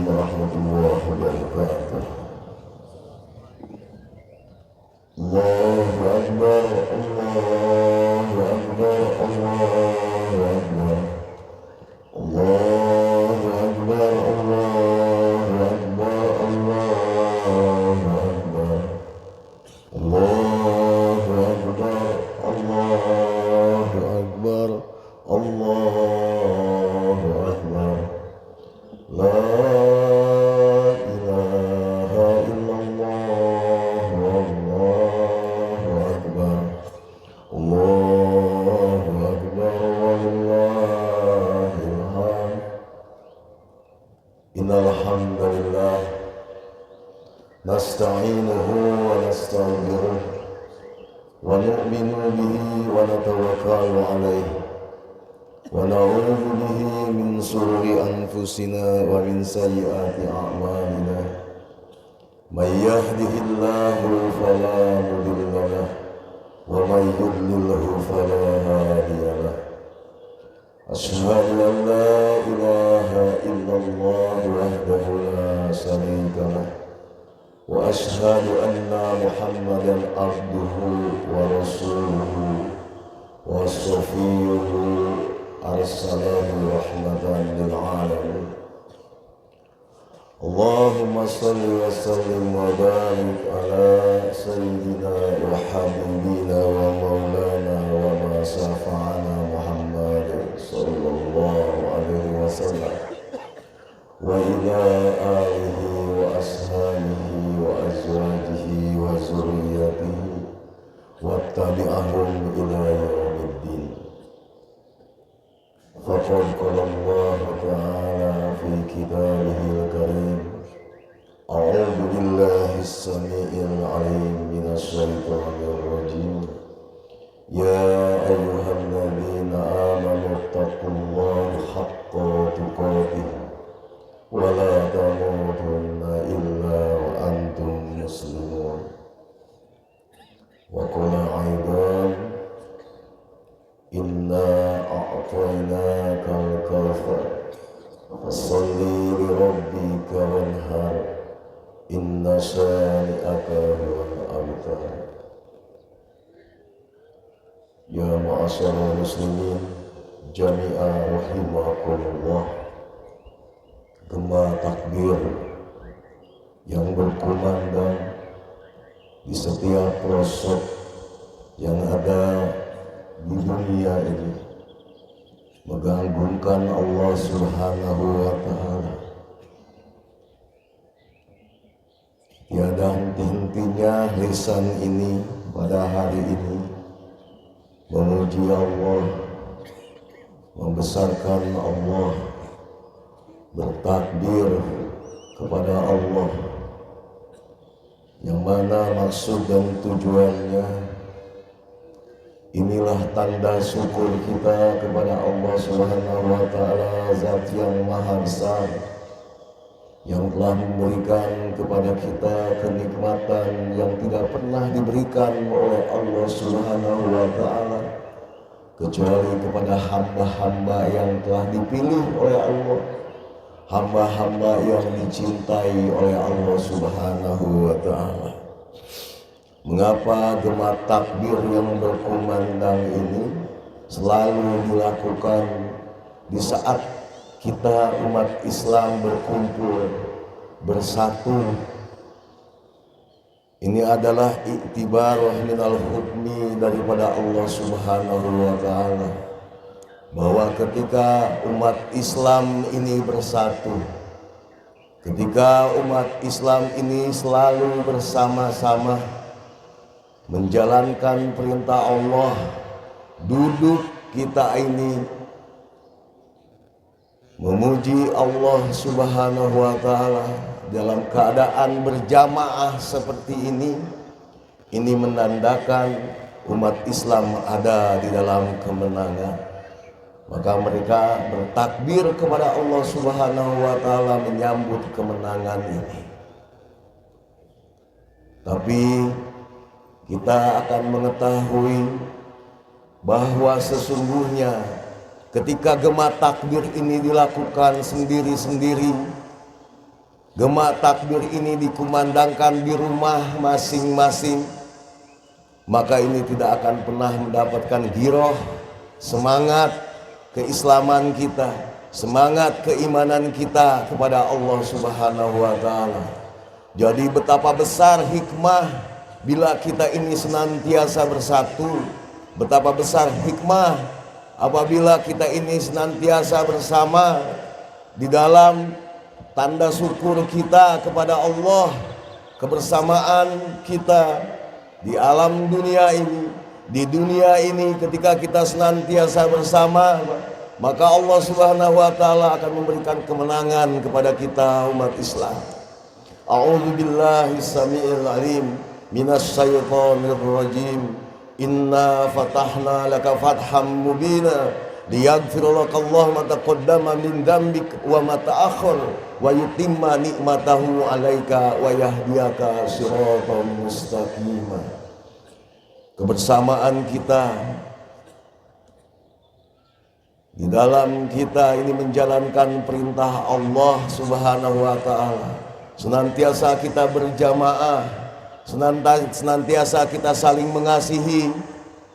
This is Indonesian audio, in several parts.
warahmatullahi wabarakatuh. Allahu Akbar, Allahu Akbar, Allahu Akbar, Allahu Akbar, Allahu Akbar, Allahu Akbar, Allahu Akbar, Allahu Akbar, Allahu Akbar. La ilaha illallah, wallahu akbar, Allahu akbar, wallahil hamd. Innal hamdalillah nasta'inuhu wa nastaghfiruh wa nu'minu bihi wa natawakkalu alayhi wa na'udzu bihi min shururi anfusina wa min sayyiati a'malina. May yahdihillahu fala mudilla lahu wa may yudlilhu fala hadiya lahu. Asyhadu an la ilaha illallah wahdahu la syarika lahu wa asyhadu anna Muhammadan abduhu wa rasuluhu wa shafi'uhu arsalahu rahmatan lil alamin. Allahumma salli wa sallim wa barik ala sayyidina wa habibina wa maulana wa ma syafa'ana Muhammad sallallahu alaihi wasallam wa ila alihi wa ashabihi wa azwajihi wa zurriyyatihi wa tabi'ahum ila yaumiddin. Faqad qala Allah ta'ala fi kitabihil karim. A'udzu billahi as-sami'il 'alim minasy syaithanir rajim. Ya ayyuhalladzina amanu taqullaha haqqa tuqatih wa la tamutunna illa wa antum muslimun. Wa qala aidan inna a'tainaka al-kautsar fasholli li rabbika wanhar inna syani'aka huwal abtar. Ya ma'asyiral muslimin jami'a rahimakumullah. Gema takbir yang berkumandang di setiap pelosok yang ada di dunia ini mengagungkan Allah Subhanahu wa ta'ala. Tiada henti-hentinya lisan ini pada hari ini memuji Allah, membesarkan Allah, bertakbir kepada Allah, yang mana maksud dan tujuannya inilah tanda syukur kita kepada Allah Subhanahu wa ta'ala, Zat yang maha besar, yang telah memberikan kepada kita kenikmatan yang tidak pernah diberikan oleh Allah Subhanahu wa ta'ala kecuali kepada hamba-hamba yang telah dipilih oleh Allah, hamba-hamba yang dicintai oleh Allah Subhanahu wa ta'ala. Mengapa gema takbir yang berkumandang ini selalu dilakukan di saat kita umat Islam berkumpul bersatu? Ini adalah iktibarah minal hukmi daripada Allah Subhanahu wa ta'ala, bahwa ketika umat Islam ini bersatu, ketika umat Islam ini selalu bersama-sama menjalankan perintah Allah, duduk kita ini memuji Allah Subhanahu wa ta'ala dalam keadaan berjamaah seperti ini menandakan umat Islam ada di dalam kemenangan. Maka mereka bertakbir kepada Allah Subhanahu wa ta'ala menyambut kemenangan ini. Tapi kita akan mengetahui bahwa sesungguhnya ketika gema takbir ini dilakukan sendiri-sendiri, Gema takbir ini dikumandangkan di rumah masing-masing, maka ini tidak akan pernah mendapatkan giroh, semangat keislaman kita, semangat keimanan kita kepada Allah Subhanahu wa Ta'ala. Jadi betapa besar hikmah bila kita ini senantiasa bersatu, betapa besar hikmah apabila kita ini senantiasa bersama di dalam tanda syukur kita kepada Allah, kebersamaan kita di alam dunia ini, di dunia ini ketika kita senantiasa bersama, maka Allah Subhanahu wa Ta'ala akan memberikan kemenangan kepada kita umat Islam. A'udzu billahi samiil alim minasyaitonir rajim. Inna fatahna laka fatham mubina liyaghfira lakallahu ma taqaddama min dzambik wa ma ta'akhkhar wa yutimma ni'matahu 'alaika wa yahdiyaka siratan mustaqima. Kebersamaan kita di dalam kita ini menjalankan perintah Allah Subhanahu wa Ta'ala. Senantiasa kita berjamaah, senantiasa kita saling mengasihi,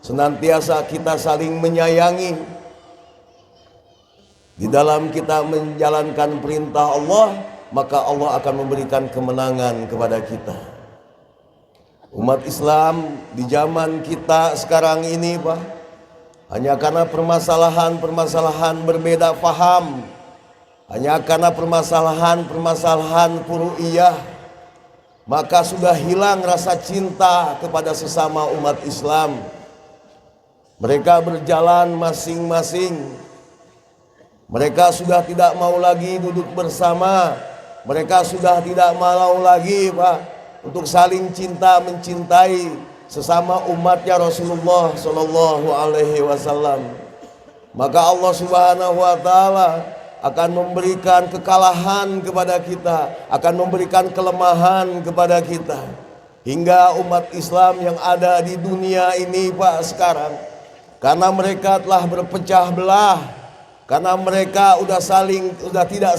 senantiasa kita saling menyayangi. Di dalam kita menjalankan perintah Allah, maka Allah akan memberikan kemenangan kepada kita. Umat Islam di zaman kita sekarang ini, Pak, hanya karena permasalahan berbeda faham, hanya karena permasalahan furu'iyah, maka sudah hilang rasa cinta kepada sesama umat Islam. Mereka berjalan masing-masing. Mereka sudah tidak mau lagi duduk bersama. Mereka sudah tidak mau lagi, Pak, untuk saling cinta mencintai sesama umatnya Rasulullah Shallallahu Alaihi Wasallam. Maka Allah Subhanahu Wa Ta'ala akan memberikan kekalahan kepada kita, akan memberikan kelemahan kepada kita, hingga umat Islam yang ada di dunia ini, Pak, sekarang, karena mereka telah berpecah belah, karena mereka sudah tidak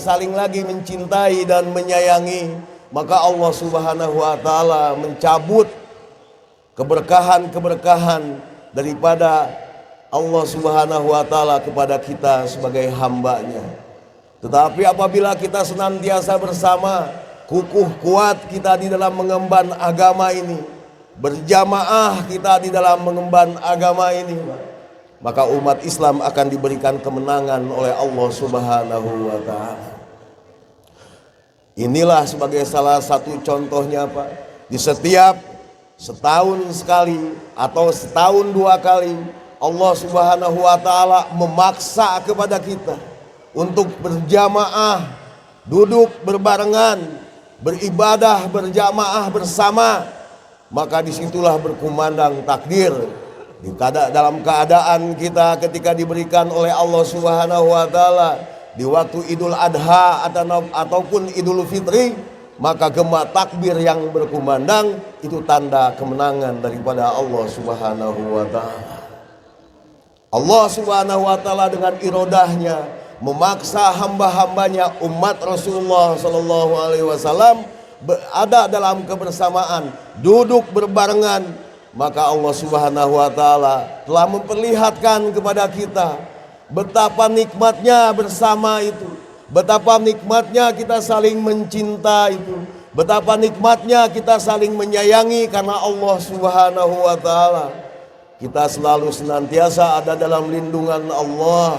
saling lagi mencintai dan menyayangi, maka Allah Subhanahu Wa Ta'ala mencabut keberkahan daripada Allah Subhanahu wa Ta'ala kepada kita sebagai hambanya. Tetapi apabila kita senantiasa bersama, kukuh kuat kita di dalam mengemban agama ini, berjamaah kita di dalam mengemban agama ini, maka umat Islam akan diberikan kemenangan oleh Allah Subhanahu wa Ta'ala. Inilah sebagai salah satu contohnya, Pak, di setiap setahun sekali atau setahun dua kali Allah Subhanahu wa Ta'ala memaksa kepada kita untuk berjamaah, duduk berbarengan, beribadah berjamaah bersama. Maka disitulah berkumandang takbir. Dalam keadaan kita ketika diberikan oleh Allah Subhanahu wa Ta'ala di waktu Idul Adha ataupun Idul Fitri, maka gema takbir yang berkumandang itu tanda kemenangan daripada Allah Subhanahu wa Ta'ala. Allah Subhanahu wa Ta'ala dengan irodahnya memaksa hamba-hambanya umat Rasulullah Sallallahu Alaihi Wasallam berada dalam kebersamaan, duduk berbarengan. Maka Allah Subhanahu wa Ta'ala telah memperlihatkan kepada kita betapa nikmatnya bersama itu, betapa nikmatnya kita saling mencinta itu, betapa nikmatnya kita saling menyayangi karena Allah Subhanahu wa Ta'ala. Kita selalu senantiasa ada dalam lindungan Allah.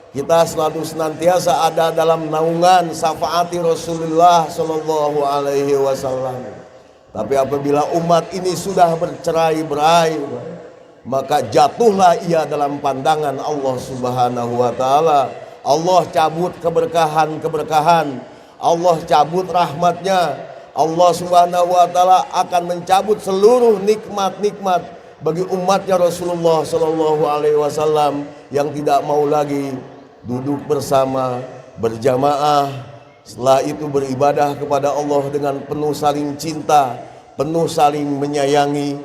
Kita selalu senantiasa ada dalam naungan syafaati Rasulullah Sallallahu Alaihi Wasallam. Tapi apabila umat ini sudah bercerai-berai, maka jatuhlah ia dalam pandangan Allah Subhanahu wa Ta'ala. Allah cabut keberkahan. Allah cabut rahmatnya. Allah Subhanahu wa Ta'ala akan mencabut seluruh nikmat-nikmat bagi umatnya Rasulullah Sallallahu Alaihi Wasallam yang tidak mau lagi duduk bersama, berjamaah, setelah itu beribadah kepada Allah dengan penuh saling cinta, penuh saling menyayangi.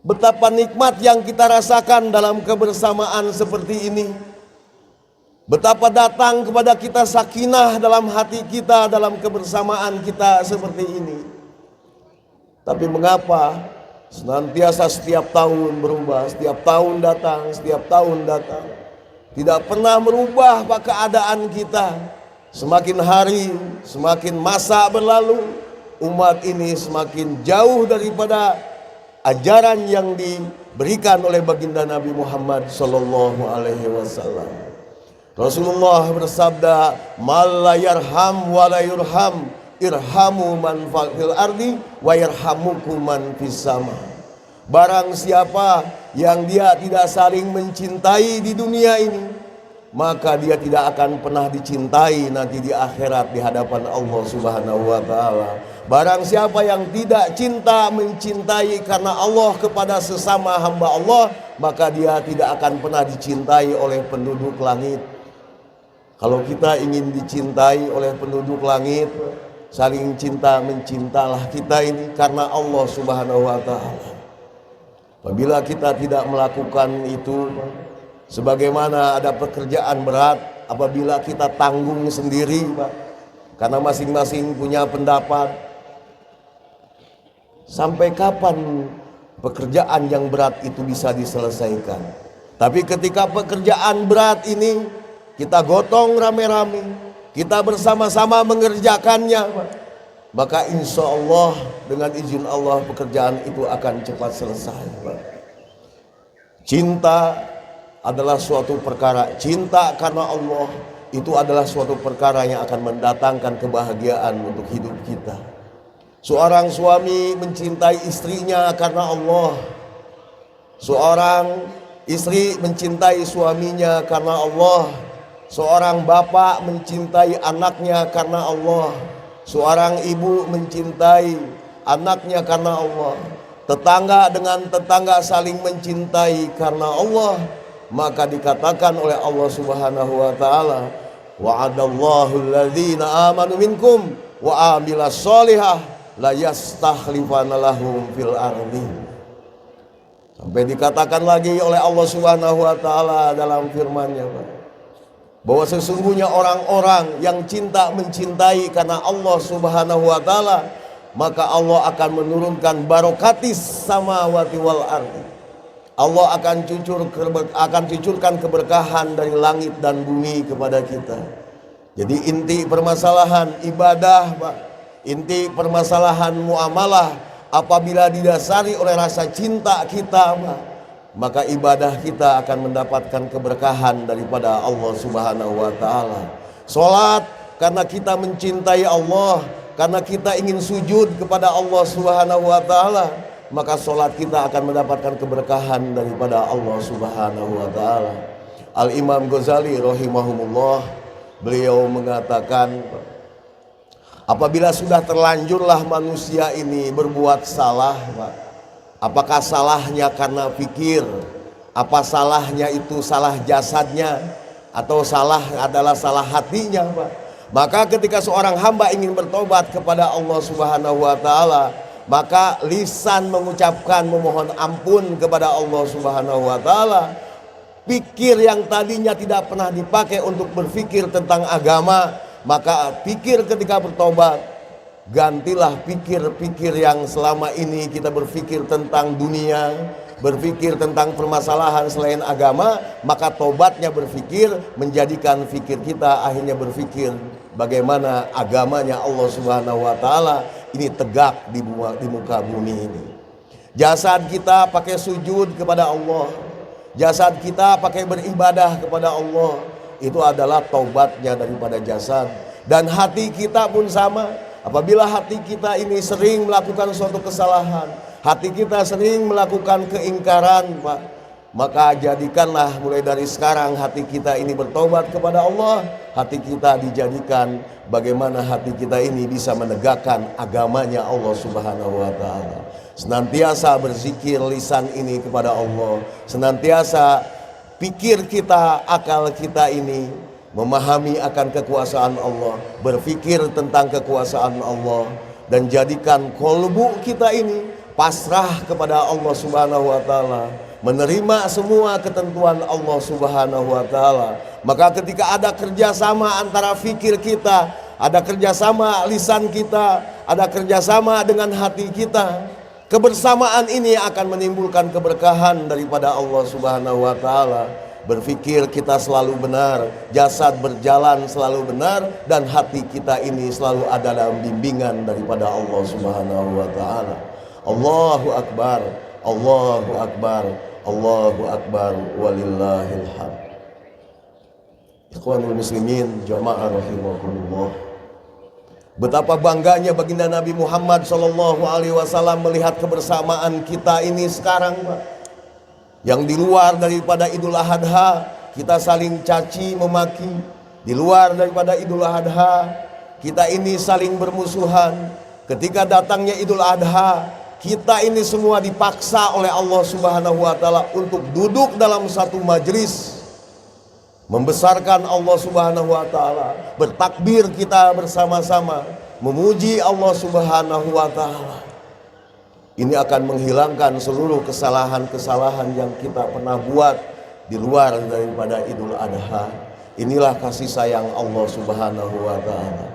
Betapa nikmat yang kita rasakan dalam kebersamaan seperti ini. Betapa datang kepada kita sakinah dalam hati kita, dalam kebersamaan kita seperti ini. Tapi mengapa senantiasa setiap tahun berubah, setiap tahun datang, setiap tahun datang, tidak pernah merubah keadaan kita. Semakin hari, semakin masa berlalu, umat ini semakin jauh daripada ajaran yang diberikan oleh baginda Nabi Muhammad sallallahu alaihi wasallam. Rasulullah bersabda, "Man la yarham wa la yurham, irhamu man fil ardi wa yarhamukum man fis sama." Barang siapa yang dia tidak saling mencintai di dunia ini, maka dia tidak akan pernah dicintai nanti di akhirat di hadapan Allah Subhanahu wa taala. Barang siapa yang tidak cinta mencintai karena Allah kepada sesama hamba Allah, maka dia tidak akan pernah dicintai oleh penduduk langit. Kalau kita ingin dicintai oleh penduduk langit, saling cinta mencintalah kita ini karena Allah Subhanahu wa taala. Apabila kita tidak melakukan itu, sebagaimana ada pekerjaan berat apabila kita tanggung sendiri, Pak, karena masing-masing punya pendapat. Sampai kapan pekerjaan yang berat itu bisa diselesaikan? Tapi ketika pekerjaan berat ini kita gotong rame-rame, kita bersama-sama mengerjakannya, maka insya Allah dengan izin Allah pekerjaan itu akan cepat selesai. Cinta adalah suatu perkara, cinta karena Allah itu adalah suatu perkara yang akan mendatangkan kebahagiaan untuk hidup kita. Seorang suami mencintai istrinya karena Allah, seorang istri mencintai suaminya karena Allah, seorang bapak mencintai anaknya karena Allah, seorang ibu mencintai anaknya karena Allah, tetangga dengan tetangga saling mencintai karena Allah. Maka dikatakan oleh Allah Subhanahu wa taala, wa'adallahu alladhina amanu minkum wa amilas solihah la yastakhlifana lahum fil ardi. Sampai dikatakan lagi oleh Allah Subhanahu wa taala dalam firman-Nya, bahwa sesungguhnya orang-orang yang cinta mencintai karena Allah Subhanahu wa taala, maka Allah akan menurunkan barokatis samawati wal ardi. Allah akan cucurkan keberkahan dari langit dan bumi kepada kita. Jadi inti permasalahan ibadah, Pak, inti permasalahan muamalah apabila didasari oleh rasa cinta kita, Pak, maka ibadah kita akan mendapatkan keberkahan daripada Allah Subhanahu wa taala. Salat karena kita mencintai Allah, karena kita ingin sujud kepada Allah Subhanahu wa taala, maka salat kita akan mendapatkan keberkahan daripada Allah Subhanahu wa taala. Al-Imam Ghazali rahimahumullah, beliau mengatakan, apabila sudah terlanjurlah manusia ini berbuat salah, Pak, apakah salahnya karena pikir, apa salahnya itu salah jasadnya, atau salah adalah salah hatinya, Pak? Maka ketika seorang hamba ingin bertobat kepada Allah Subhanahu wa taala, maka lisan mengucapkan memohon ampun kepada Allah Subhanahu wa taala. Pikir yang tadinya tidak pernah dipakai untuk berpikir tentang agama, maka pikir ketika bertobat, gantilah pikir-pikir yang selama ini kita berpikir tentang dunia, berpikir tentang permasalahan selain agama. Maka tobatnya berpikir menjadikan pikir kita akhirnya berpikir bagaimana agamanya Allah Subhanahu wa taala ini tegak di muka bumi ini. Jasad kita pakai sujud kepada Allah, jasad kita pakai beribadah kepada Allah, itu adalah taubatnya daripada jasad. Dan hati kita pun sama. Apabila hati kita ini sering melakukan suatu kesalahan, hati kita sering melakukan keingkaran, Pak, maka jadikanlah mulai dari sekarang hati kita ini bertobat kepada Allah. Hati kita dijadikan bagaimana hati kita ini bisa menegakkan agamanya Allah Subhanahu wa taala. Senantiasa berzikir lisan ini kepada Allah, senantiasa pikir kita, akal kita ini memahami akan kekuasaan Allah, berpikir tentang kekuasaan Allah, dan jadikan kolbu kita ini pasrah kepada Allah Subhanahu wa taala. menerima semua ketentuan Allah Subhanahu wa Ta'ala. Maka ketika ada kerjasama antara fikir kita, ada kerjasama lisan kita, ada kerjasama dengan hati kita, kebersamaan ini akan menimbulkan keberkahan daripada Allah Subhanahu wa Ta'ala. Berfikir kita selalu benar, jasad berjalan selalu benar, dan hati kita ini selalu ada dalam bimbingan daripada Allah Subhanahu wa Ta'ala. Allahu Akbar, Allahu Akbar, Allahu Akbar, walillahil hamd. Ikhwanul muslimin, jamaah rahimakumullah. Betapa bangganya baginda Nabi Muhammad SAW melihat kebersamaan kita ini sekarang, Pak. Yang di luar daripada Idul Adha kita saling caci memaki, di luar daripada Idul Adha kita ini saling bermusuhan. Ketika datangnya Idul Adha, kita ini semua dipaksa oleh Allah Subhanahu wa Ta'ala untuk duduk dalam satu majelis, membesarkan Allah Subhanahu wa Ta'ala, bertakbir kita bersama-sama, memuji Allah Subhanahu wa Ta'ala. Ini akan menghilangkan seluruh kesalahan-kesalahan yang kita pernah buat di luar daripada Idul Adha. Inilah kasih sayang Allah Subhanahu wa Ta'ala.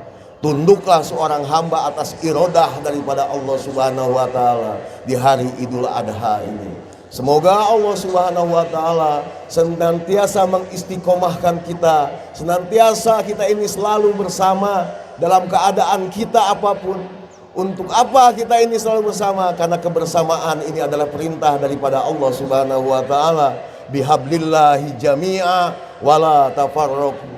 Tunduklah seorang hamba atas irodah daripada Allah Subhanahu wa Ta'ala di hari Idul Adha ini. Semoga Allah Subhanahu wa Ta'ala senantiasa mengistiqomahkan kita, senantiasa kita ini selalu bersama dalam keadaan kita apapun. Untuk apa kita ini selalu bersama? Karena kebersamaan ini adalah perintah daripada Allah Subhanahu wa Ta'ala. Bihablillahi jami'a wala tafarraqu.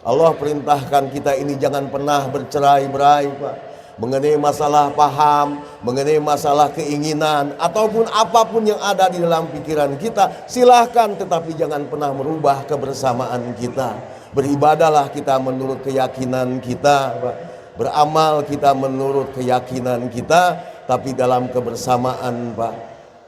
Allah perintahkan kita ini jangan pernah bercerai-berai, Pak. Mengenai masalah paham, mengenai masalah keinginan, ataupun apapun yang ada di dalam pikiran kita, silahkan, tetapi jangan pernah merubah kebersamaan kita. Beribadahlah kita menurut keyakinan kita, Pak. Beramal kita menurut keyakinan kita, tapi dalam kebersamaan, Pak.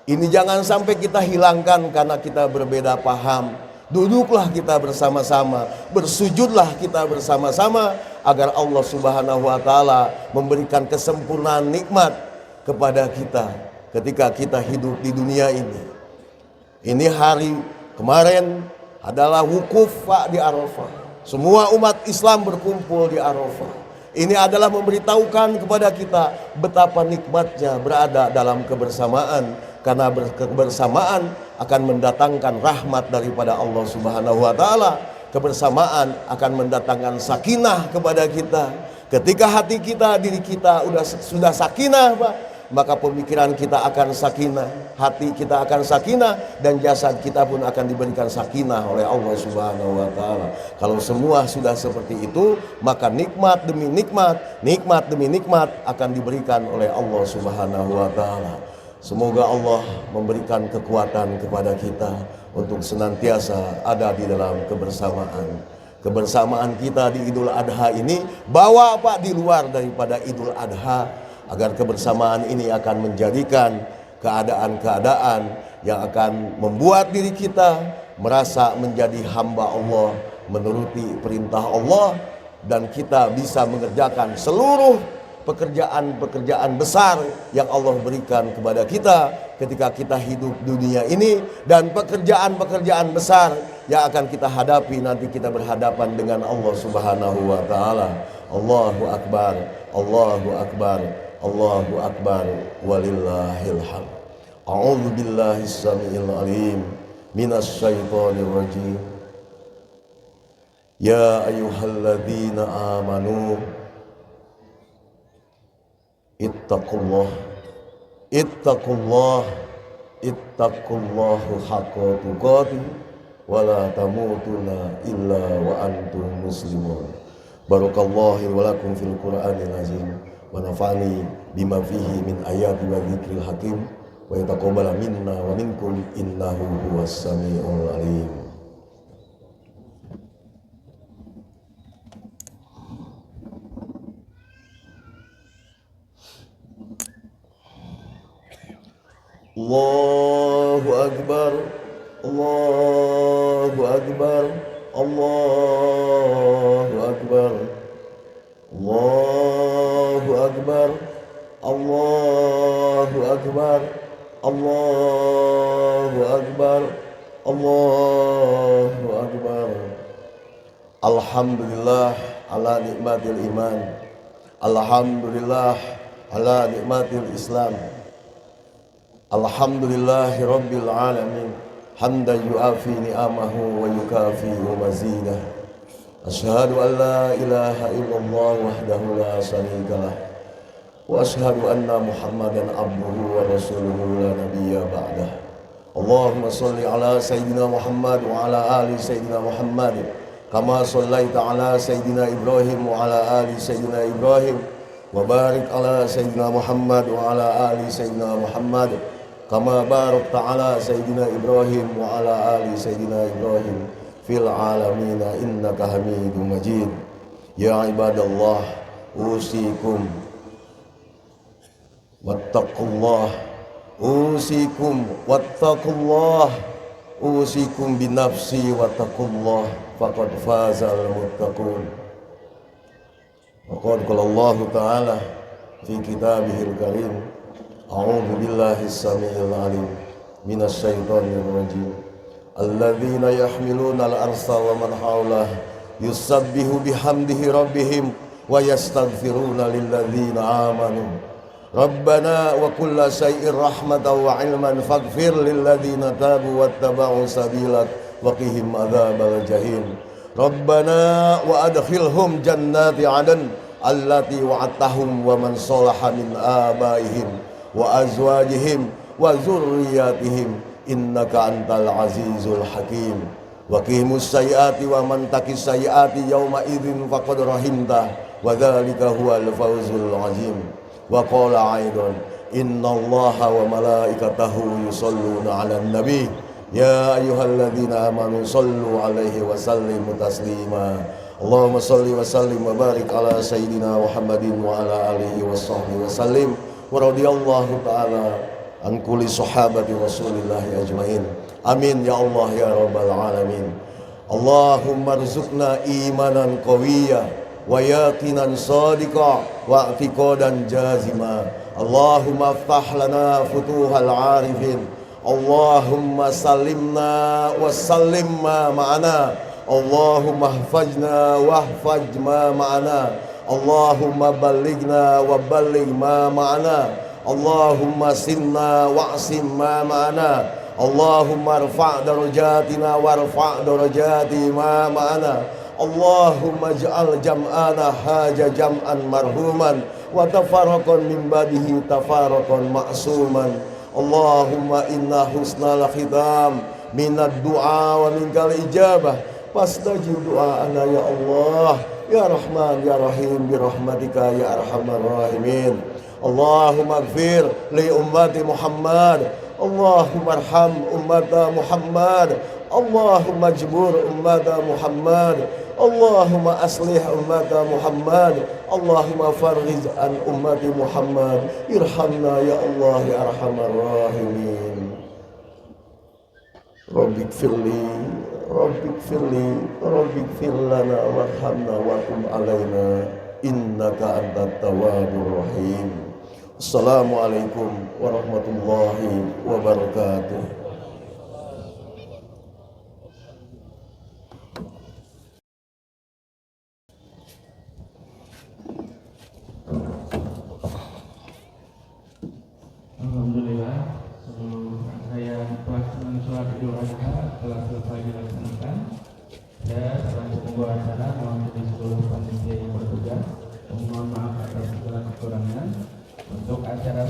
Ini jangan sampai kita hilangkan karena kita berbeda paham. Duduklah kita bersama-sama, bersujudlah kita bersama-sama, agar Allah Subhanahu wa Ta'ala memberikan kesempurnaan nikmat kepada kita ketika kita hidup di dunia ini. Ini hari kemarin adalah wukuf, Pak, di Arafah. Semua umat Islam berkumpul di Arafah. Ini adalah memberitahukan kepada kita betapa nikmatnya berada dalam kebersamaan, karena kebersamaan akan mendatangkan rahmat daripada Allah Subhanahu wa Ta'ala. Kebersamaan akan mendatangkan sakinah kepada kita. Ketika hati kita, diri kita sudah sakinah, Pak, maka pemikiran kita akan sakinah, hati kita akan sakinah, dan jasad kita pun akan diberikan sakinah oleh Allah Subhanahu wa Ta'ala. Kalau semua sudah seperti itu, maka nikmat demi nikmat, nikmat demi nikmat akan diberikan oleh Allah Subhanahu wa Ta'ala. Semoga Allah memberikan kekuatan kepada kita untuk senantiasa ada di dalam kebersamaan. Kebersamaan kita di Idul Adha ini bawa, Pak, di luar daripada Idul Adha, agar kebersamaan ini akan menjadikan keadaan-keadaan yang akan membuat diri kita merasa menjadi hamba Allah, menuruti perintah Allah, dan kita bisa mengerjakan seluruh pekerjaan-pekerjaan besar yang Allah berikan kepada kita ketika kita hidup dunia ini, dan pekerjaan-pekerjaan besar yang akan kita hadapi nanti kita berhadapan dengan Allah Subhanahu wa Ta'ala. Allahu Akbar, Allahu Akbar, Allahu Akbar, walillahil hamd. A'udzu billahi samiil alim minasy syaithanir rajim. Ya ayyuhalladzina amanu ittaqullah ittaqullahu haqqa tuqatih wa la tamutunna illa wa antum muslimun. Barakallahu wa lakum fil Qur'anil azim wa nafa'ani bima fihi min ayati wa dzikril hakim wa yataqabbal minna wa minkum innahu huwas samiul alim. Allahu Akbar, Allahu Akbar, Allahu Akbar, Allahu Akbar, Allahu Akbar, Allahu akbar, Allahu akbar. Alhamdulillah ala nikmatil iman, alhamdulillah ala nikmatil Islam, alhamdulillahi rabbil alamin, hamdan yu'afi ni'amahu wa yukafi'u mazidah. Asyhadu an la ilaha illallah wahdahu la syarikalah, wa asyhadu anna Muhammadan abduhu wa rasuluhu la nabiyya ba'dah. Allahumma sholli ala sayyidina Muhammad wa ala ali sayyidina Muhammad kama shallaita ala sayyidina Ibrahim wa ala ali sayyidina Ibrahim, wa barik ala sayyidina Muhammad wa ala ali sayyidina Muhammad kama barakta ala sayyidina Ibrahim wa ala ali sayyidina Ibrahim fil alamin innaka Hamidum Majid. Ya ibadallah, usikum wattaqullah, usikum wattaqullah, usikum binafsi wattaqullah, faqad fazal muttaqun. Waqad qala Allah Ta'ala fi kitabihil karim, a'udzu billahi as-sami'il 'alim minasy syaithanir rajim. Alladzina yahmiluna al-arsa wa man hawlah yusabbihu bihamdihi rabbihim wa yastaghfiruna lilladzina amanu Rabbana wa kulla syai'ir rahmatan wa ilman faghfir lilladzina tabu wattaba'u sabilak wa qihim adzabal jahim. Rabbana wa adkhilhum jannati 'adn allati wa'adtahum wa man shalaha min abaihim wa azwajihim wa dzurriyyatihim innaka antal azizul hakim. Wa qihimus sayyiati wa man taqis sayyiati yauma idzin faqad rahimta wa dzalika huwal fawzul azim. Wa qala aidan innallaha wa malaikatahu yusholluna 'alan nabi ya ayyuhalladzina amanu shallu 'alaihi wa sallimu taslima. Allahumma shalli wa sallim wa barik ala sayyidina Muhammadin wa ala alihi wa sahbihi wa sallim. Wa radhiyallahu ta'ala an kulli sahabati Rasulillahi ajmain. Amin ya Allah ya rabbal alamin. Allahumma rzuqna imanan qawiyya wa yaqinan sadiqa wa i'tiqadan jazima. Allahumma aftah lana futuhal arifin. Allahumma salimna wa sallim ma ma'ana. Allahumma hafajna wa hafaj ma ma'ana. Allahumma ballighna wa balligh ma ma'ana. Allahumma sinna wa asim ma ma'ana. Allahumma rfa' darajatina wa rfa' darajati ma ma'ana. Allahumma ij'al jam'ana haja jam'an marhuman wa tafarraqan min ba'dihi tafarraqan ma'suman. Allahumma inna husnal khitam minad du'a wa minkal ijabah fastajib du'ana ya Allah ya Rahman ya Rahim bi rahmatika ya arhamar rahimin. Allahumma ighfir li ummati Muhammad, Allahumma arham ummata Muhammad, Allahumma jbur ummata Muhammad, Allahumma aslih ummata Muhammad, Allahumma farghiz an ummati Muhammad, irhamna ya Allah ya arhamar rahimin. Rabbik firli, Rabbik firli, Rabbik firlana warhamna wa tub alaina innaka antat tawwabur rahim. Assalamualaikum warahmatullahi wabarakatuh. Alhamdulillah, seluruh rangkaian pelaksanaan sholat Idul Adha telah selesai dilaksanakan. Dan selanjutnya membawa acara mewakili seluruh panitia yang bertugas. Mohon maaf atas segala kekurangan. Untuk acara